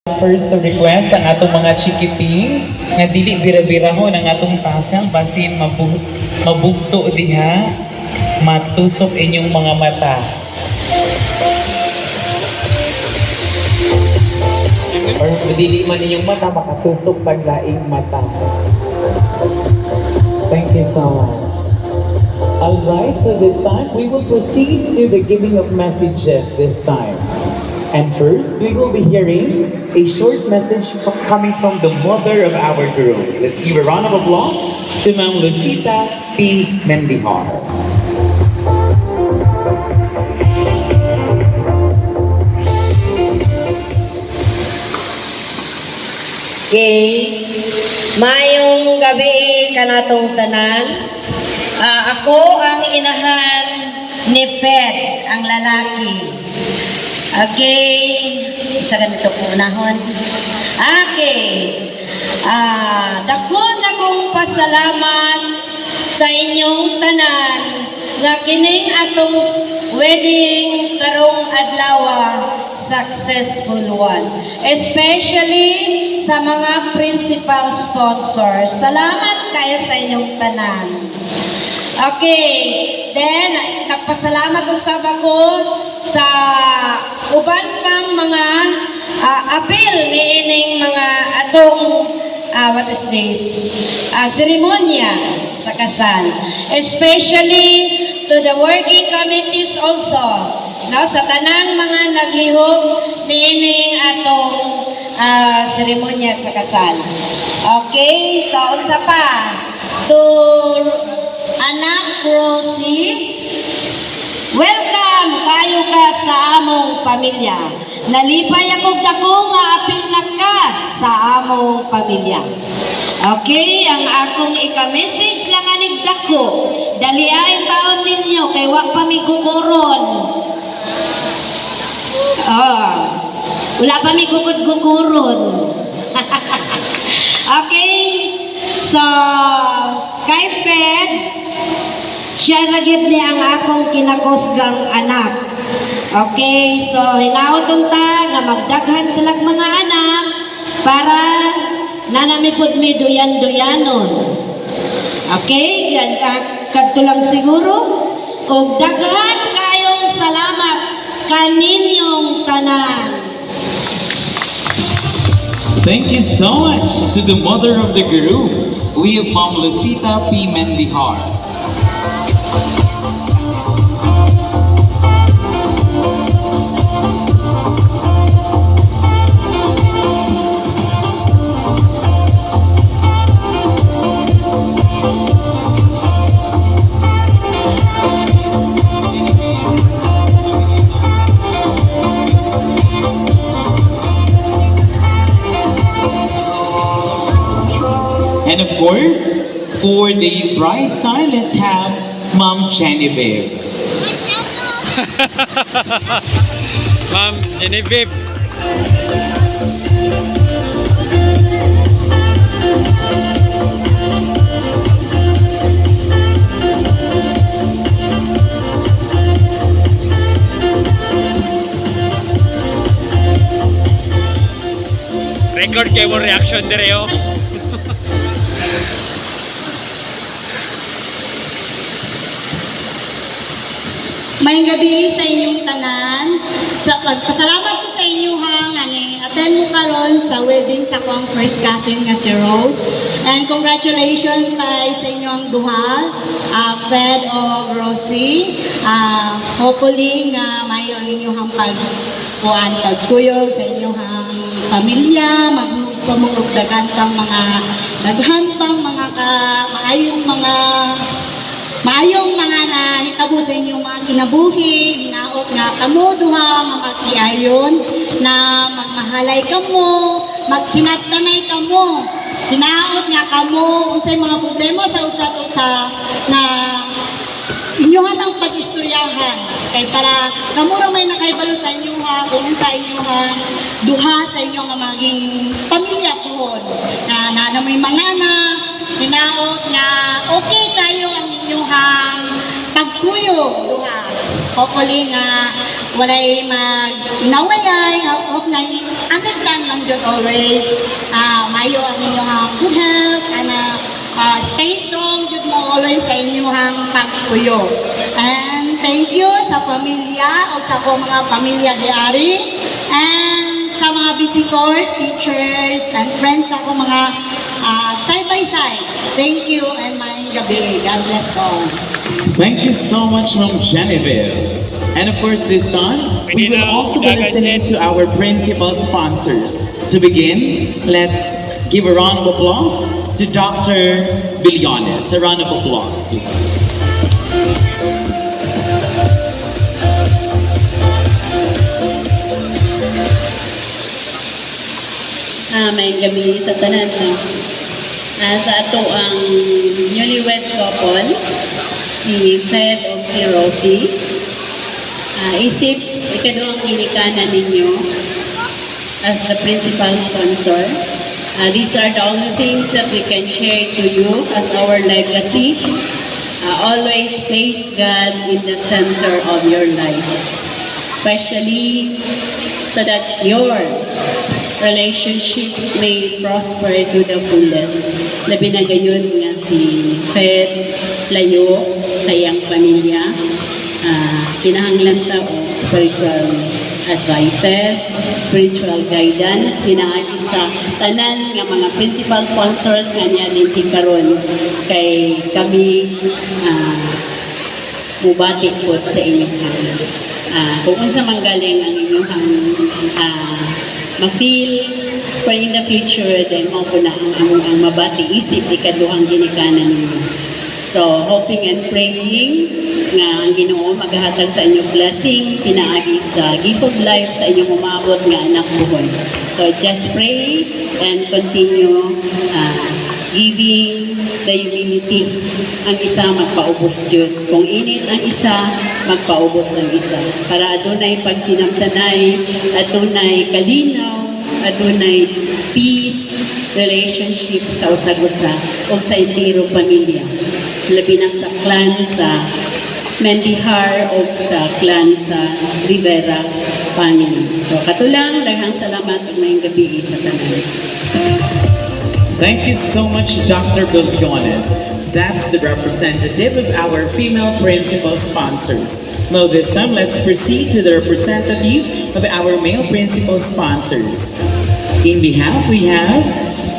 First to request ang atong mga chikiting nga dili bira-birahon ang atong tasang basin mabugto diha matusok inyong mga mata. Or dili man inyong mata makatusok paglaing mata. Thank you so much. Alright, so this time we will proceed to the giving of messages this time. And first, we will be hearing a short message coming from the mother of our group. Let's give a round of applause to Ma'am Lucita P. Mendihar. Okay, mayong gabi kanatong tanan. Ako ang inahan ni Fed, ang lalaki. Okay, isa ganito po unahon. Okay, dakon akong pasalamat sa inyong tanan nga kining atong wedding karong adlaw successful one. Especially sa mga principal sponsors. Salamat kayo sa inyong tanan. Okay, then nagpasalamat usab ako sa uban pang mga appeal ni ining mga atong what is this? Seremonya sa kasal. Especially to the working committees also. No, sa tanang mga naglihok ni ining atong seremonya sa kasal. Okay, so unsa pa? To Anak Rosie, welcome kayo ka sa among pamilya. Nalipay akong dako nga apil na ka sa among pamilya. Okay, ang akong ika-message lang anig dako. Dali ay taon ninyo kay wa pa mi guguron. Wala pa mi gugud-guguron. Okay, so kay Fed, siya nagib niya ang akong kinakusgang anak. Okay, so hinautong ta nga magdaghan silang mga anak para nanamipod mi duyan-duyanon. Okay, yan kadto lang siguro. Kung daghan kayong salamat kaninyong tanan. Thank you so much to the mother of the group. We have Ma'am Lucita P. Mendihar. And of course, for the bride side, let's have Ma'am Genevieve. Ma'am Genevieve. Record kayo mo reaction dire oh. Mayong gabi sa inyong tanan. Sa pagpasalamat ko sa inyo ha, nga attend mo karon sa wedding sa akong first cousin nga si Rose. And congratulations kay sa inyong duha, Fred o Rosie. Hopefully nga mayon inyong pagkuan pagkuyog sa inyong pamilya, magpamugdagan pang mga daghan pang mga maayong mga nahitabo sa inyong mga kinabuhi, hinaot nga kamo duha nga magtiayon na magmahalay kamo, magsinattanay kamo, hinaot nga kamo unsay mga problema sa usa-usa na inyohan ang pag-istoryahan kay para kamo ra may nakaibalo sa inyoha kung sa inyoha duha sa inyong maging pamilya pohon na may mga anak, hinaot nga okay kayo ang inyong pagkuyog duha. Hopefully nga walay mag-inawayay, hope na understand lang jud always mayo ang inyong good health and stay strong jud mo always sa inyong pagpuyo. And thank you sa pamilya o sa akong mga pamilya diari and sa mga visitors, teachers, and friends sa akong mga side by side. Thank you and maayong gabi. God bless all. Thank you so much, Ma'am Genevieve. And of course, this time, we will also be listening to our principal sponsors. To begin, let's give a round of applause to Dr. Billones. A round of applause, please. May gabi sa tanan na sa ato ang newlywed couple, si Fred o si Rosie. Isip ikaduhang ginikanan ninyo as the principal sponsor. These are the only things that we can share to you as our legacy. Always place God in the center of your lives, especially so that your relationship may prosper to the fullest. Labi na gayon nga si Fed layo kayang pamilya. Kinahanglan ta og spiritual advices, spiritual guidance, pinaagi sa tanan nga mga principal sponsors nga niya din karon kay kami mubati po sa inyong kung unsa manggaling ang inyong ma-feel for in the future, then mo po na ang mabati isip ikaduhang ginikanan ninyo. So, hoping and praying nga ang Ginoo maghahatag sa inyong blessing, pinaagi sa gift of life sa inyong umabot nga anak buhon. So, just pray and continue giving the humility. Ang isa magpaubos jud. Kung init ang isa, magpaubos ang isa. Para adunay pagsinamtanay, adunay kalinaw, adunay peace, relationship sa usag-usa o sa entero pamilya. Labi na sa clan sa Mendihar o sa clan sa Rivera family. So katulang, daghang salamat ug maayong gabi sa tanan. Thank you so much, Dr. Billones. That's the representative of our female principal sponsors. Now this time, let's proceed to the representative of our male principal sponsors. In behalf, we have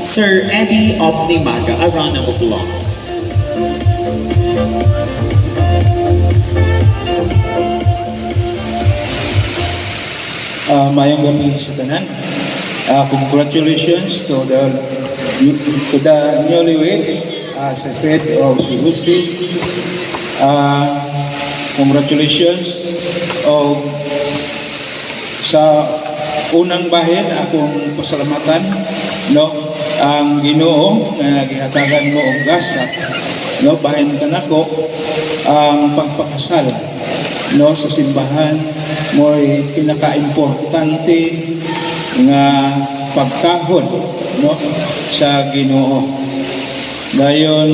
Sir Eddie Opnimaga. A round of applause. Mayong gabi sa tanan. Congratulations to the newlywed, si Fred o si Lucy. Congratulations. Sa unang bahin, akong pasalamatan, no, ang Ginoo nga gihatagan mo og gasa, no, bahin kanako ang pagpakasal, no, sa simbahan mo'y pinaka-importante nga pagkahon, no, sa Ginoo. Dayon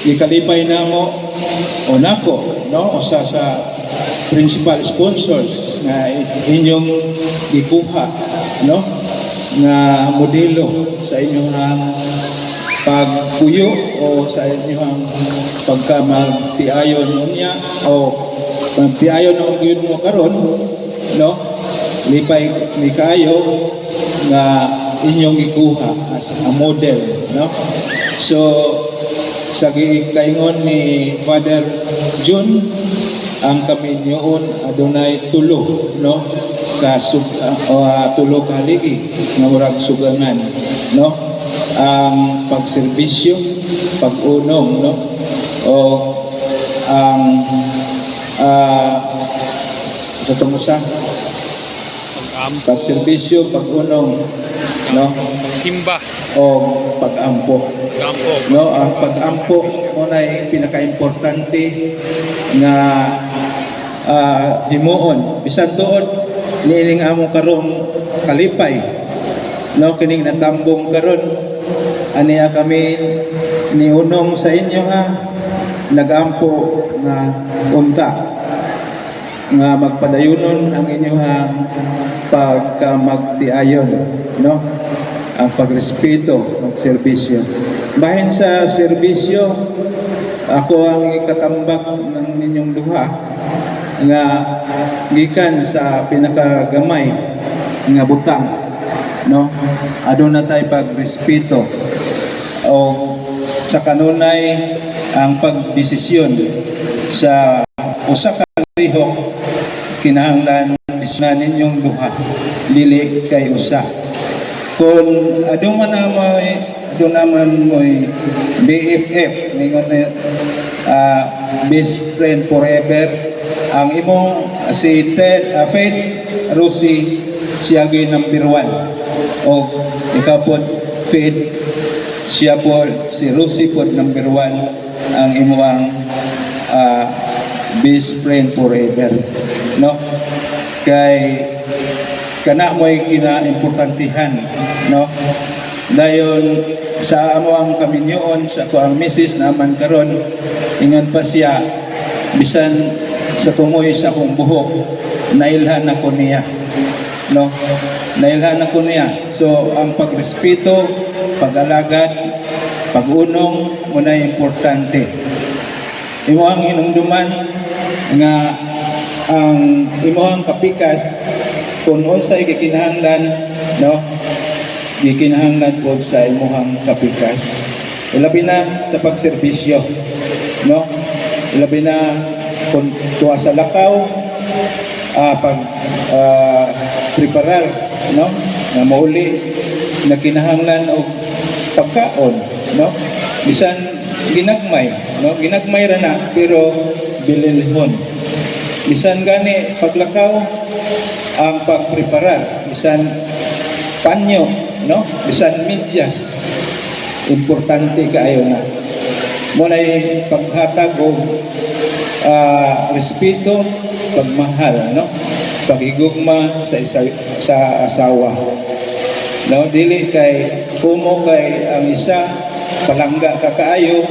gikalipay namo o nako, no, usa sa principal sponsors nga inyong gikuha, no, nga modelo sa inyong pagpuyo o sa inyong pagkamagtiayon niya o magtiayon na magyud mo karon, no, lipay ni kayo nga inyong gikuha as a model, no. So sa kaingon ni Father June, ang kami niyoon adunay tulo, no, tulo ka haligi nga murag sugangan, no, ang pagserbisyo, pag-unong, no, o ang pagserbisyo, pag-unong, no, Simba. o pag-ampo. No, ang pag-ampo mo na pinaka-importante nga himuon. Bisan tuod niining amo karong kalipay, no, kining natambong karon aniya kami niunong sa inyo, ha, nagampo nga unta. nga magpadayunon ang inyong pagkamagtiayon, no? Ang pagrespeto, magserbisyo. Bahin sa serbisyo, ako ang ikatambak ng inyong duha nga gikan sa pinakagamay nga butang, no? Aduna tay pagrespeto o sa kanunay ang pagdesisyon sa usa ka lihok kinahanglan disnan ninyong duha dili kay usa. Kung aduna naman mo'y BFF ningon na best friend forever, ang imong si Faith Rosie siya gyud number 1 o ikaw po Faith siya po si Rosie po number 1 ang imong best friend forever, no? Kay kana mo'y kinaimportantihan, no? Dayon sa amo ang kaminyoon sa ko ang misis naman karon ingon pa siya bisan sa tumoy sa akong buhok nailhan ako niya, no? Nailhan ako niya. So ang pagrespeto, pag-alagad, pag-unong muna importante. Imo ang hinumduman nga ang imuhang kapikas kung unsay gikinahanglan, no? Gikinahanglan po sa imuhang kapikas. Ilabi na sa pagserbisyo, no? Ilabi na kung tuwa sa lakaw, preparar, no? Na mauli na kinahanglan og pagkaon, no? Bisan ginagmay, no? Ginagmay ra na pero bililhon. Bisan gani paglakaw ang pagpreparar, bisan panyo, no? Bisan medyas, importante kaayo na. Muna'y paghatag og respeto, pagmahal, no? Pagigugma sa asawa. No, dili kay kumo kay ang isa palangga ka kaayo,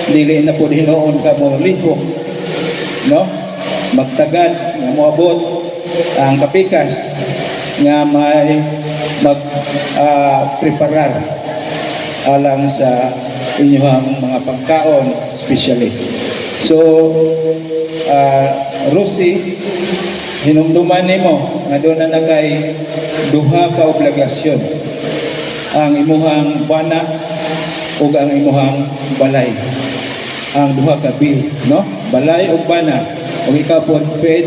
dili na pud hinuon ka mo lihok, no? Magtagad nga moabot ang kapikas nga may preparar alang sa inyong mga pagkaon especially. So Rosie, hinumduman nimo nga doon na kay duha ka obligasyon ang imuhang bana ug ang imuhang balay. Ang duha ka bi, no? Balay ug bana. Ug ikaw po Fred,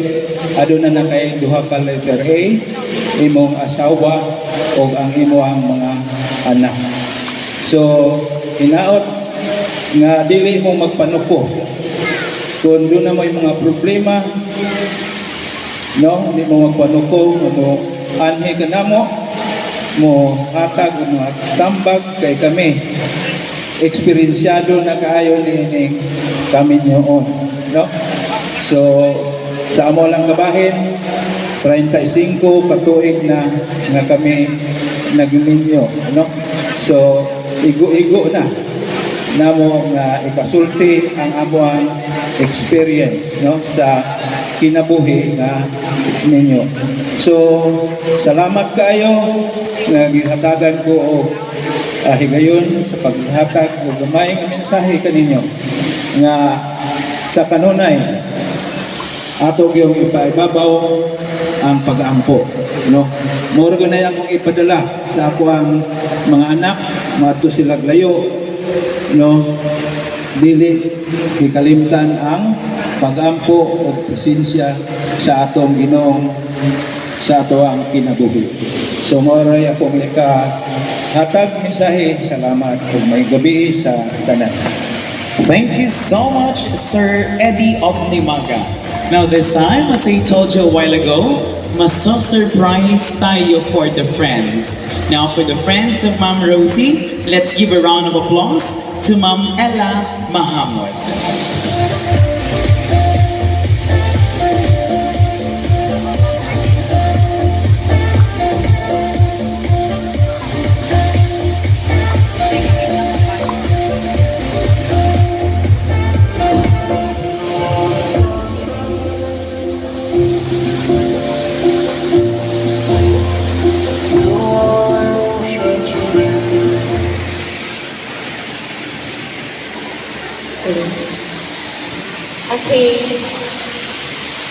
aduna na kay duha ka letter A, imong asawa ug ang imuhang mga anak. So hinaot nga dili mo magpanuko kung doon na may mga problema, no? Di mo magpanuko, mo anhi ka na mo hatag o mga tambag kay kami eksperyensyado na kaayo ni kami nyoon, no? So sa amo lang kabahin 35 katuig na nga kami nagminyo, no? So igo-igo na namo nga ipasulti ang amuang experience, no, sa kinabuhi nga ninyo. So salamat kayo nga gihatagan ko og higayon sa paghatag og gamay nga mensahe kaninyo nga sa kanunay ato gyud ipaibabaw ang pag-ampo, no? Mura na akong ipadala sa ako ang mga anak maadto sila layo, no? Dili ikalimtan ang pag-ampo o presensya sa atong Ginoong sa ato ang kinabuhi. So moray akong hatag mensahe. Salamat ug may gabi sa tanan. Thank you so much, Sir Eddie Opnimaga. Now this time, as I told you a while ago, maso-surprise tayo for the friends. Now for the friends of Ma'am Rosie, let's give a round of applause to Ma'am Ella Mahamud.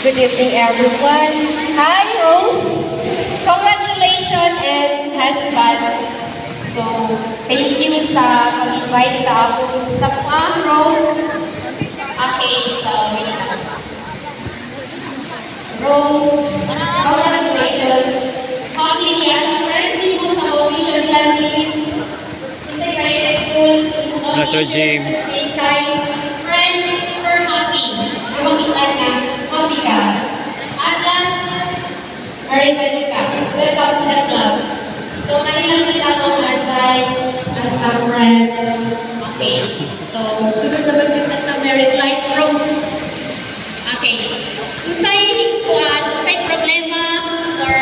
Good evening, everyone. Hi, Rose. Congratulations and husband. So, thank you sa pag-invite sa Rose. Okay, so, Rose, congratulations. Happy as a friend, mo sa audition landing. Integrated school, audition at the same time. Friends, we're happy. Tumakipan na, happy ka. At last, heritage ka. Welcome to the club. So, kailangan nila akong advice as a friend. Okay. So, sunod naman din ka sa merit life, Rose. Okay. Usay problema or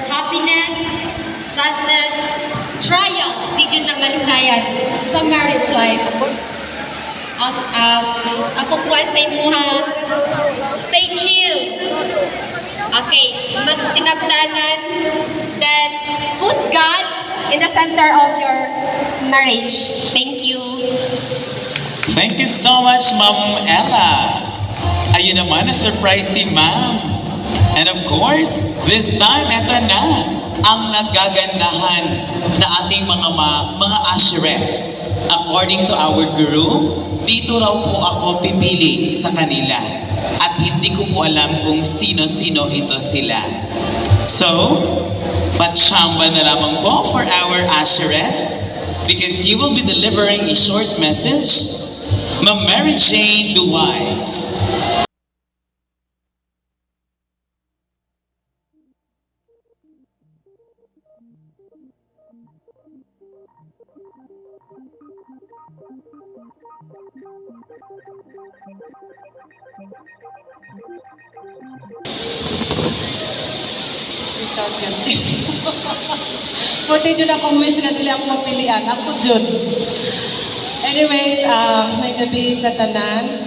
happiness, sadness, triumphs, di yun na maluhayan sa marriage life. Ako kuwan sa imo ha, stay chill. Okay, magsinabdanan, then put God in the center of your marriage. Thank you. Thank you so much, Ma'am Ella. Ayun naman, na-surprise si Ma'am. And of course, this time, eto na ang nagagandahan na ating mga usherettes. According to our guru, dito raw po ako pipili sa kanila. At hindi ko po alam kung sino-sino ito sila. So, patsyamba na lamang po for our usherettes because you will be delivering a short message. Ma'am Mary Jane Duway. Buti dyan akong wish nga dili ako magpilian. Ako dyan. Anyways, may gabi sa tanan.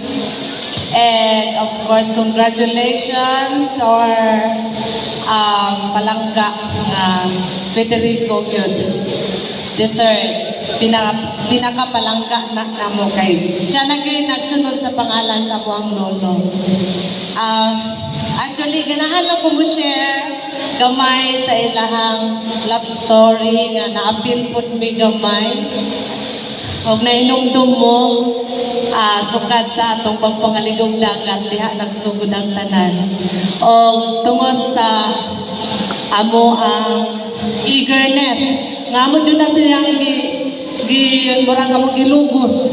And of course, congratulations to our palangga Federico yun. The third. Pinakapalangga na namo kay. Siya nagsunod sa pangalan sa buwang lolo. Actually, ganahan lang ko mo share gamay sa ilahang love story nga naapil po mi gamay. Huwag na inumdum mo sukad sa atong pagpangaligong dagat diha nagsugod ang tanan. O tungod sa amo ang eagerness nga mo dyan na siyang murag mo gilugos.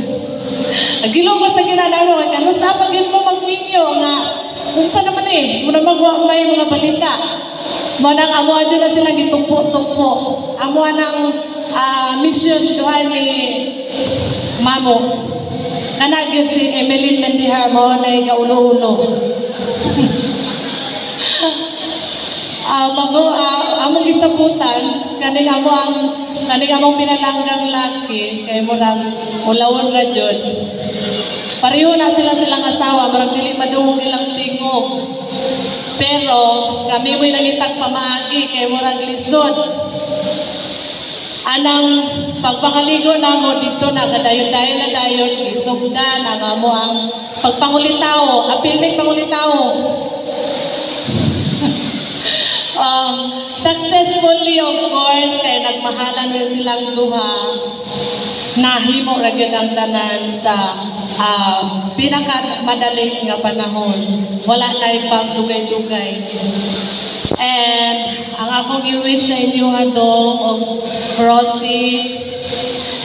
Gilugos na ginadaro kano sa pagin mo magminyo nga unsa naman muna magwa may mga balita. Mo nang amo adyo na sila gitukpo-tukpo. Amo nang mission duha ni Mamo. Kanagin si Emeline Mendihar mo na gaulo-ulo. Among gisabutan kaning among pinalanggang laki kay murag ulawon ra jud. Pareho na silang asawa, marang dili madungog ilang tingog. Pero kami mo'y nangitag pamaagi kay murag lisod. Anang pagpangaligo namo dito na kadayon-dayon na dayon isugdan ang amo ang pagpangulitaw, apil ning pangulitaw. Successfully of course kay nagmahalan na silang duha. Nahimo ra gyud ang tanan sa pinakamadaling nga panahon. Wala na pagdugay-dugay. And ang akong i-wish sa inyo adong og Rosie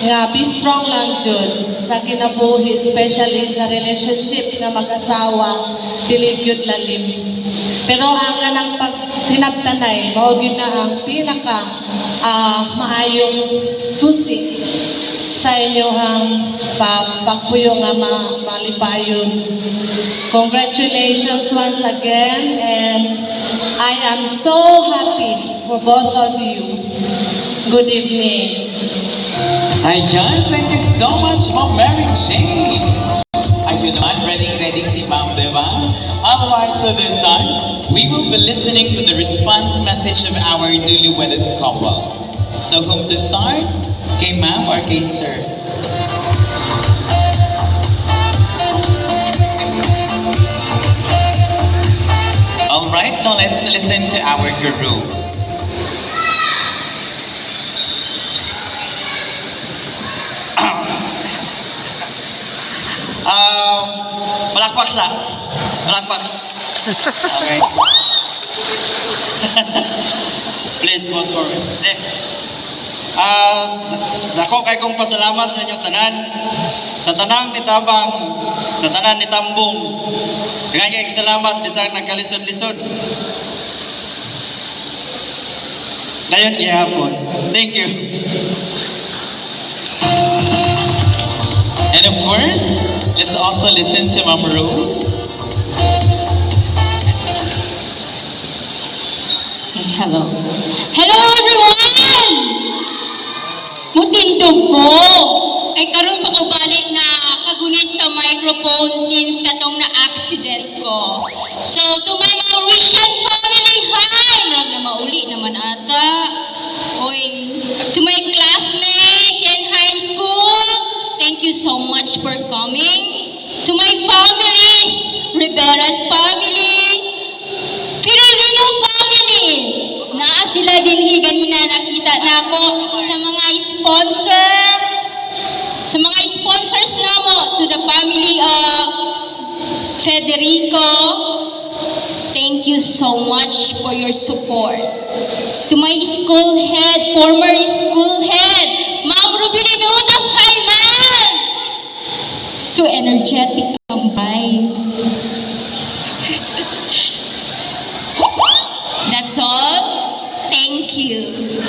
nga be strong lang jud sa kinabuhi, especially sa relationship nga mag-asawa, dili gyud lalim. Pero ang kanang pagsinabtanay mao gyud na ang pinaka maayong susi sa inyong pagpuyo nga malipayon. Congratulations once again, and I am so happy for both of you. Good evening. Ayan, thank you so much, Ma'am Mary Jane. Ayun naman, ready si Ma'am, diba? Alright, so this time, we will be listening to the response message of our newly wedded couple. So whom to start? Kay Ma'am or kay Sir? Alright, so let's listen to our guru. Malakpak sa. Malakpak. Okay. Please go forward. Dako kay kong pasalamat sa inyong tanan. Sa tanang nitabang, sa tanan nitambong. Dengan kay salamat bisang nagkalisod-lisod. Dayon gihapon. Thank you. And of course, let's also listen to Ma'am Rose. Hello. Hello everyone! Mutindog ko. Ay karon pa ko balik na kagunit sa microphone since katong na-accident ko. So to my Mauritian family, hi! Marag na mauli naman ata. Oy, to my classmates in high school, thank you so much for coming. To my families, Rivera's family, Pirulino family, naa sila din ganina nakita na ako sa mga sponsors namo, to the family of Federico, thank you so much for your support. To my school head, former school head, Ma'am Rubilinota, hi ma'am! To energetic Ambay. That's all. Thank you.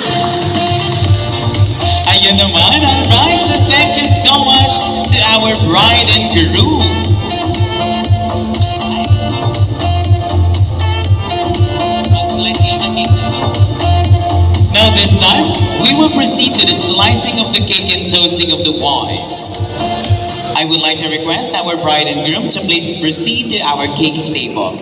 Ayun naman, alright, so thank you so much to our bride and groom. Now this time, we will proceed to the slicing of the cake and toasting of the wine. I would like to request our bride and groom to please proceed to our cake table.